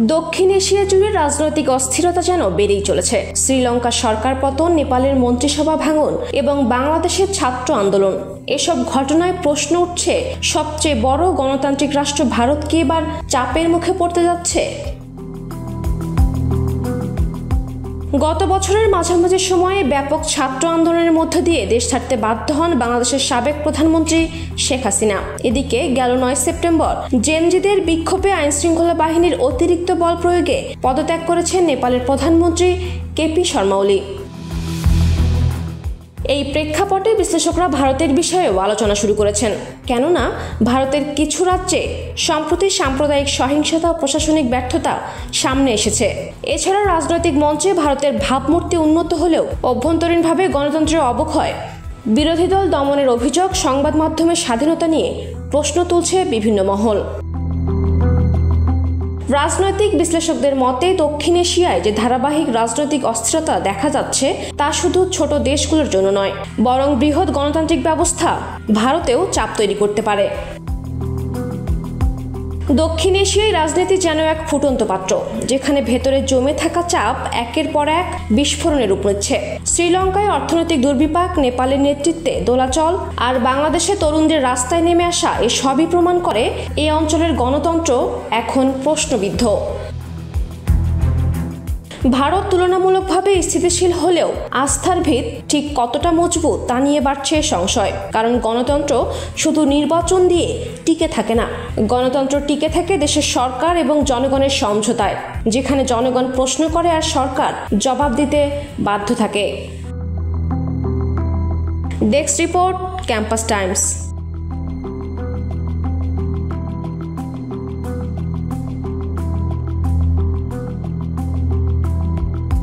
দক্ষিণ এশিয়া জুড়ে রাজনৈতিক অস্থিরতা যেন বেড়েই চলেছে। শ্রীলঙ্কা সরকার পতন, নেপালের মন্ত্রিসভা ভাঙন এবং বাংলাদেশের ছাত্র আন্দোলন, এসব ঘটনায় প্রশ্ন উঠছে, সবচেয়ে বড় গণতান্ত্রিক রাষ্ট্র ভারত কি এবার চাপের মুখে পড়তে যাচ্ছে? গত বছরের মাঝামাঝি সময়ে ব্যাপক ছাত্র আন্দোলনের মধ্য দিয়ে দেশ ছাড়তে বাধ্য হন বাংলাদেশের সাবেক প্রধানমন্ত্রী শেখ হাসিনা। এদিকে গেল 9 সেপ্টেম্বর জেনজিদের বিক্ষোভে আইনশৃঙ্খলা বাহিনীর অতিরিক্ত বল প্রয়োগে পদত্যাগ করেছেন নেপালের প্রধানমন্ত্রী কেপি শর্মা ওলি। এই প্রেক্ষাপটে বিশ্লেষকরা ভারতের বিষয়েও আলোচনা শুরু করেছেন, কেননা ভারতের কিছু রাজ্যে সম্প্রতি সাম্প্রদায়িক সহিংসতা ও প্রশাসনিক ব্যর্থতা সামনে এসেছে। এছাড়া রাজনৈতিক মঞ্চে ভারতের ভাবমূর্তি উন্নত হলেও অভ্যন্তরীণভাবে গণতন্ত্রের অবক্ষয়, বিরোধী দল দমনের অভিযোগ, সংবাদ মাধ্যমের স্বাধীনতা নিয়ে প্রশ্ন তুলছে বিভিন্ন মহল। রাজনৈতিক বিশ্লেষকদের মতে দক্ষিণ এশিয়ায় যে ধারাবাহিক রাজনৈতিক অস্থিরতা দেখা যাচ্ছে তা শুধু ছোট দেশগুলোর জন্য নয়, বরং বৃহৎ গণতান্ত্রিক ব্যবস্থা ভারতেও চাপ তৈরি করতে পারে। দক্ষিণ এশিয়ায় রাজনীতি যেন এক ফুটন্ত পাত্র, যেখানে ভেতরে জমে থাকা চাপ একের পর এক বিস্ফোরণের রূপ নিচ্ছে। শ্রীলঙ্কায় অর্থনৈতিক দুর্বিপাক, নেপালের নেতৃত্বে দোলাচল আর বাংলাদেশে তরুণদের রাস্তায় নেমে আসা, এসবই প্রমাণ করে এই অঞ্চলের গণতন্ত্র এখন প্রশ্নবিদ্ধ। ভারত তুলনামূলকভাবে স্থিতিশীল হলেও আস্থার ভিত ঠিক কতটা মজবুত তা নিয়ে বাড়ছে সংশয়। কারণ গণতন্ত্র শুধু নির্বাচন দিয়ে টিকে থাকে না, গণতন্ত্র টিকে থাকে দেশের সরকার এবং জনগণের সমঝোতায়, যেখানে জনগণ প্রশ্ন করে আর সরকার জবাব দিতে বাধ্য থাকে। Desk report, campus Times.